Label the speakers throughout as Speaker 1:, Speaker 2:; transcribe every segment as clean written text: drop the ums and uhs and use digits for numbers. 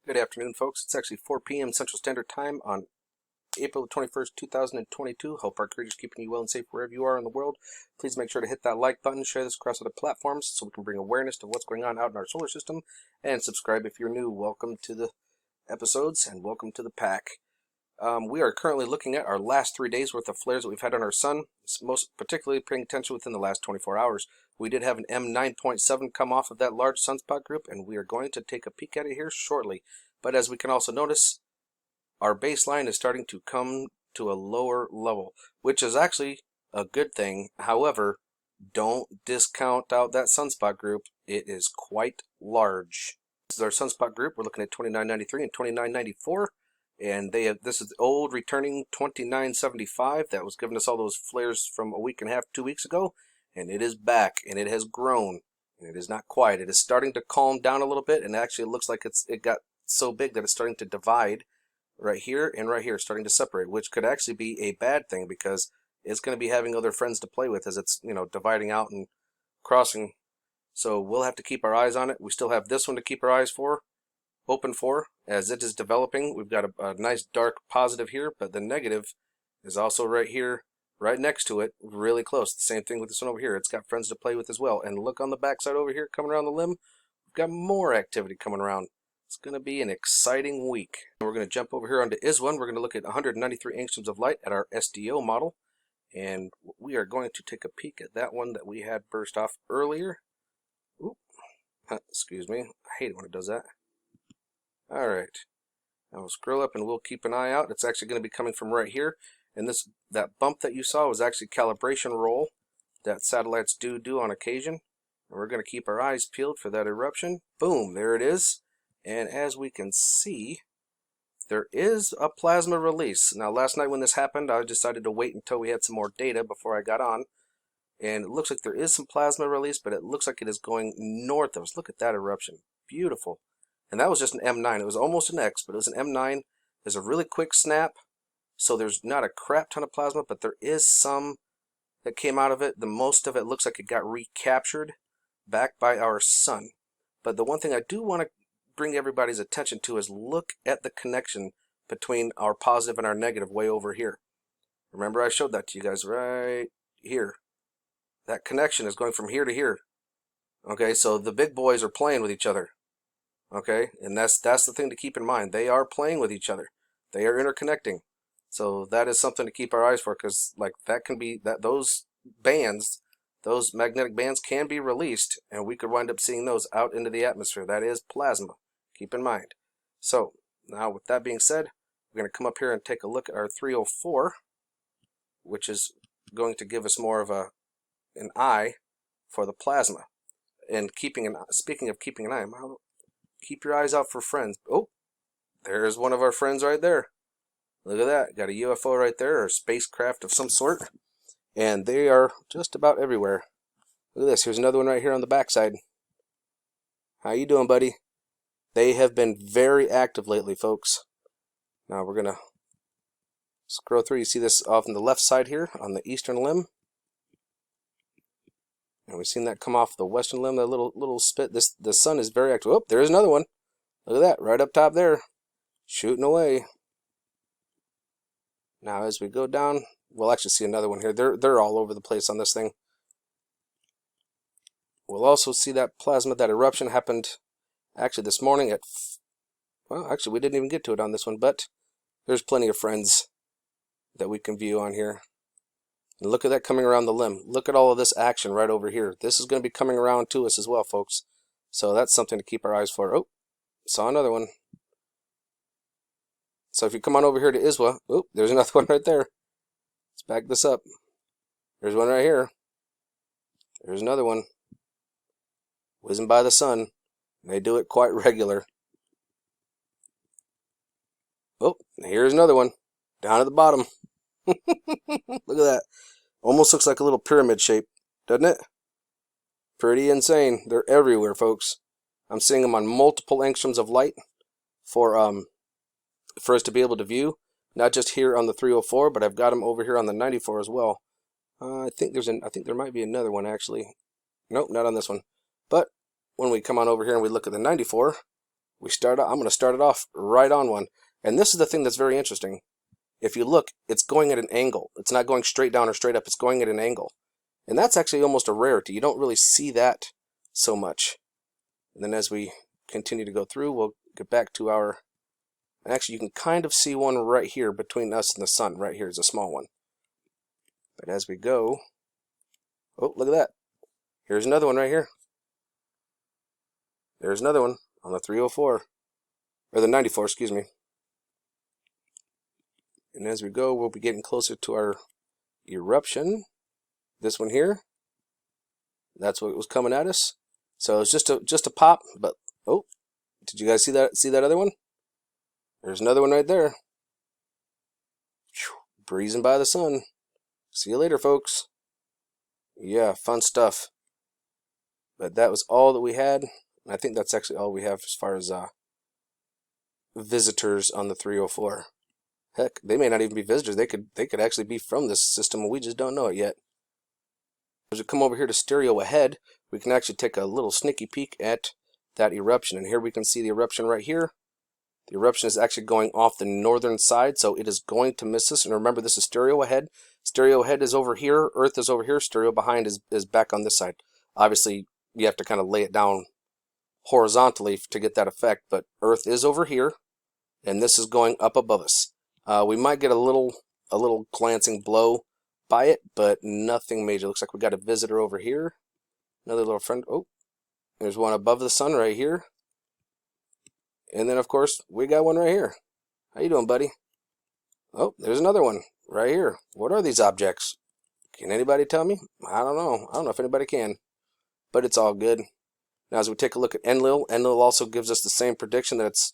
Speaker 1: Good afternoon, folks. It's actually 4 p.m. Central Standard Time on April 21st, 2022. Hope our creators keeping you well and safe wherever you are in the world. Please make sure to hit that like button, share this across other platforms so we can bring awareness to what's going on out in our solar system, and subscribe if you're new. Welcome to the episodes and welcome to the pack. We are currently looking at our last 3 days worth of flares that we've had on our sun, most particularly paying attention within the last 24 hours. We did have an M9.7 come off of that large sunspot group, and we are going to take a peek at it here shortly. But as we can also notice, our baseline is starting to come to a lower level, which is actually a good thing. However, don't discount out that sunspot group. It is quite large. This is our sunspot group. We're looking at 2993 and 2994. And this is the old returning 2975 that was giving us all those flares from a week and a half, 2 weeks ago. And it is back, and it has grown. And it is not quiet. It is starting to calm down a little bit, and actually it looks like it got so big that it's starting to divide right here and right here, starting to separate, which could actually be a bad thing because it's going to be having other friends to play with as it's, dividing out and crossing. So we'll have to keep our eyes on it. We still have this one to keep our eyes open for as it is developing. We've got a nice dark positive here, but the negative is also right here, right next to it, really close. The same thing with this one over here. It's got friends to play with as well. And look on the backside over here, coming around the limb, we've got more activity coming around. It's going to be an exciting week. We're going to jump over here onto IS1. We're going to look at 193 angstroms of light at our SDO model. And we are going to take a peek at that one that we had burst off earlier. Oop. Excuse me. I hate it when it does that. Alright. Now we'll scroll up and we'll keep an eye out. It's actually going to be coming from right here. And that bump that you saw was actually calibration roll that satellites do on occasion. And we're going to keep our eyes peeled for that eruption. Boom. There it is. And as we can see, there is a plasma release. Now, last night when this happened, I decided to wait until we had some more data before I got on. And it looks like there is some plasma release, but it looks like it is going north of us. Look at that eruption. Beautiful. And that was just an M9. It was almost an X, but it was an M9. There's a really quick snap, so there's not a crap ton of plasma, but there is some that came out of it. The most of it looks like it got recaptured back by our sun. But the one thing I do want to bring everybody's attention to is look at the connection between our positive and our negative way over here. Remember, I showed that to you guys right here. That connection is going from here to here. Okay, so the big boys are playing with each other. Okay, and that's the thing to keep in mind. They are playing with each other. They are interconnecting. So that is something to keep our eyes for, because like that can be those bands, those magnetic bands can be released, and we could wind up seeing those out into the atmosphere. That is plasma. Keep in mind. So now with that being said, we're going to come up here and take a look at our 304, which is going to give us more of an eye for the plasma. And speaking of keeping an eye, keep your eyes out for friends. Oh, there's one of our friends right there. Look at that. Got a UFO right there, or a spacecraft of some sort. And they are just about everywhere. Look at this. Here's another one right here on the backside. How you doing, buddy? They have been very active lately, folks. Now we're going to scroll through. You see this off on the left side here on the eastern limb. And we've seen that come off the western limb, that little spit. The sun is very active. Oh, there's another one. Look at that, right up top there. Shooting away. Now as we go down, we'll actually see another one here. They're all over the place on this thing. We'll also see that plasma, that eruption happened actually this morning at, well, actually we didn't even get to it on this one, but there's plenty of friends that we can view on here. And look at that coming around the limb. Look at all of this action right over here. This is going to be coming around to us as well, folks. So that's something to keep our eyes for. Oh, saw another one. So if you come on over here to ISWA, oh, there's another one right there. Let's back this up. There's one right here. There's another one. Whizzing by the sun. They do it quite regular. Oh, here's another one. Down at the bottom. Look at that. Almost looks like a little pyramid shape, doesn't it? Pretty insane. They're everywhere, folks. I'm seeing them on multiple angstroms of light for us to be able to view. Not just here on the 304, but I've got them over here on the 94 as well. I think there might be another one actually. Nope, not on this one. But when we come on over here and we look at the 94, I'm going to start it off right on one. And this is the thing that's very interesting. If you look, it's going at an angle. It's not going straight down or straight up. It's going at an angle. And that's actually almost a rarity. You don't really see that so much. And then as we continue to go through, we'll get back to our... Actually, you can kind of see one right here between us and the sun. Right here is a small one. But as we go... Oh, look at that. Here's another one right here. There's another one on the 304. Or the 94, excuse me. And as we go, we'll be getting closer to our eruption. This one here. That's what was coming at us. So it's just a pop, but oh, did you guys see that? See that other one? There's another one right there. Breezing by the sun. See you later, folks. Yeah, fun stuff. But that was all that we had. I think that's actually all we have as far as visitors on the 304. Heck, they may not even be visitors. They could actually be from this system, and we just don't know it yet. As we come over here to stereo ahead, we can actually take a little sneaky peek at that eruption. And here we can see the eruption right here. The eruption is actually going off the northern side, so it is going to miss us. And remember, this is stereo ahead. Stereo ahead is over here. Earth is over here. Stereo behind is back on this side. Obviously, you have to kind of lay it down horizontally to get that effect, but Earth is over here, and this is going up above us. We might get a little glancing blow by it, but nothing major. Looks like we got a visitor over here. Another little friend. Oh, there's one above the sun right here. And then, of course, we got one right here. How you doing, buddy? Oh, there's another one right here. What are these objects? Can anybody tell me? I don't know. I don't know if anybody can, but it's all good. Now, as we take a look at Enlil also gives us the same prediction that it's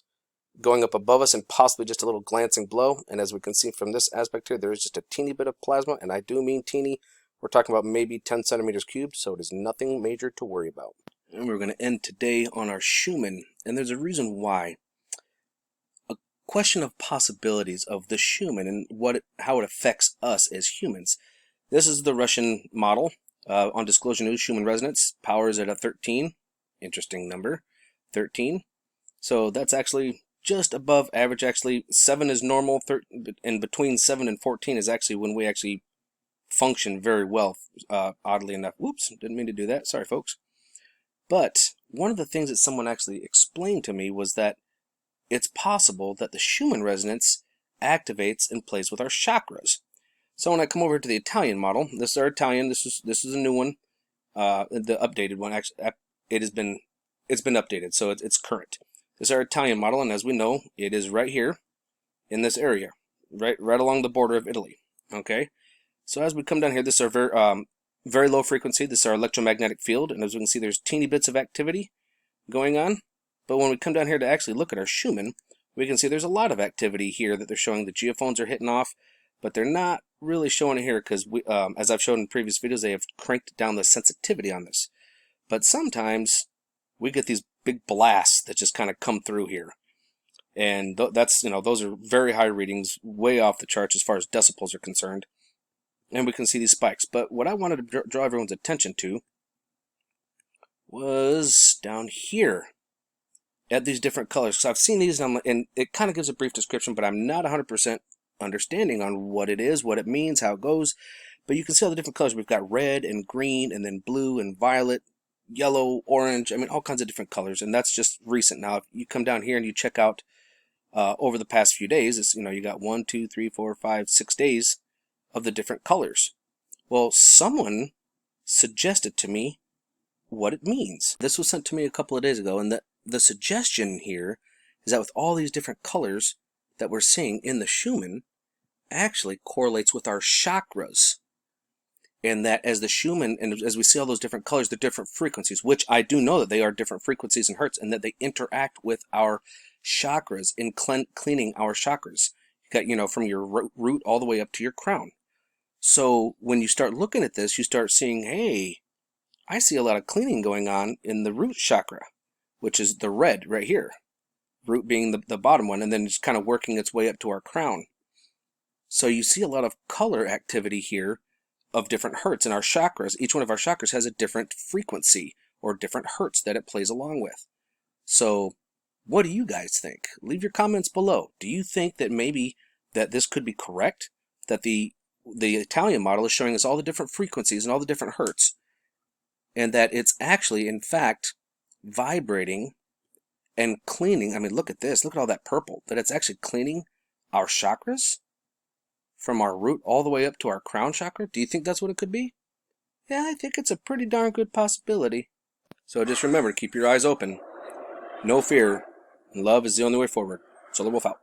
Speaker 1: going up above us and possibly just a little glancing blow. And as we can see from this aspect here, there is just a teeny bit of plasma, and I do mean teeny. We're talking about maybe 10 centimeters cubed, so it is nothing major to worry about. And we're going to end today on our Schumann, and there's a reason why. A question of possibilities of the Schumann and how it affects us as humans. This is the Russian model. On Disclosure News, Schumann resonance, power is at a 13. Interesting number, 13. So that's actually just above average. Actually, 7 is normal, and between 7 and 14 is actually when we actually function very well, oddly enough. Whoops, didn't mean to do that. Sorry, folks. But one of the things that someone actually explained to me was that it's possible that the Schumann resonance activates and plays with our chakras. So when I come over to the Italian model, this is our Italian. This is a new one, the updated one. Actually, it's been updated, so it's current. This is our Italian model, and as we know, it is right here in this area, right along the border of Italy. Okay, so as we come down here, this is our very low frequency. This is our electromagnetic field, and as we can see, there's teeny bits of activity going on. But when we come down here to actually look at our Schumann, we can see there's a lot of activity here that they're showing. The geophones are hitting off, but they're not really showing it here because, as I've shown in previous videos, they have cranked down the sensitivity on this. But sometimes we get these big blasts that just kind of come through here. And that's, those are very high readings, way off the charts as far as decibels are concerned. And we can see these spikes. But what I wanted to draw everyone's attention to was down here at these different colors. So I've seen these, and it kind of gives a brief description, but I'm not 100% understanding on what it is, what it means, how it goes. But you can see all the different colors. We've got red and green, and then blue and violet, yellow, orange. I mean, all kinds of different colors, and that's just recent. Now, if you come down here and you check out over the past few days, it's, you got 1, 2, 3, 4, 5, 6 days of the different colors. Well, someone suggested to me what it means. This was sent to me a couple of days ago, and the suggestion here is that with all these different colors that we're seeing in the Schumann actually correlates with our chakras. And that as the Schumann, and as we see all those different colors, they're different frequencies, which I do know that they are different frequencies and hertz, and that they interact with our chakras in cleaning our chakras. You got, from your root all the way up to your crown. So when you start looking at this, you start seeing, hey, I see a lot of cleaning going on in the root chakra, which is the red right here. Root being the bottom one, and then it's kind of working its way up to our crown. So you see a lot of color activity here of different hertz in our chakras. Each one of our chakras has a different frequency or different hertz that it plays along with. So What do you guys think? Leave your comments below. Do you think that maybe that this could be correct? That the Italian model is showing us all the different frequencies and all the different hertz, and that it's actually, in fact, vibrating and cleaning. I mean, look at this. Look at all that purple. That it's actually cleaning our chakras from our root all the way up to our crown chakra. Do you think that's what it could be? Yeah, I think it's a pretty darn good possibility. So just remember to keep your eyes open. No fear. And love is the only way forward. Solar Wolf out.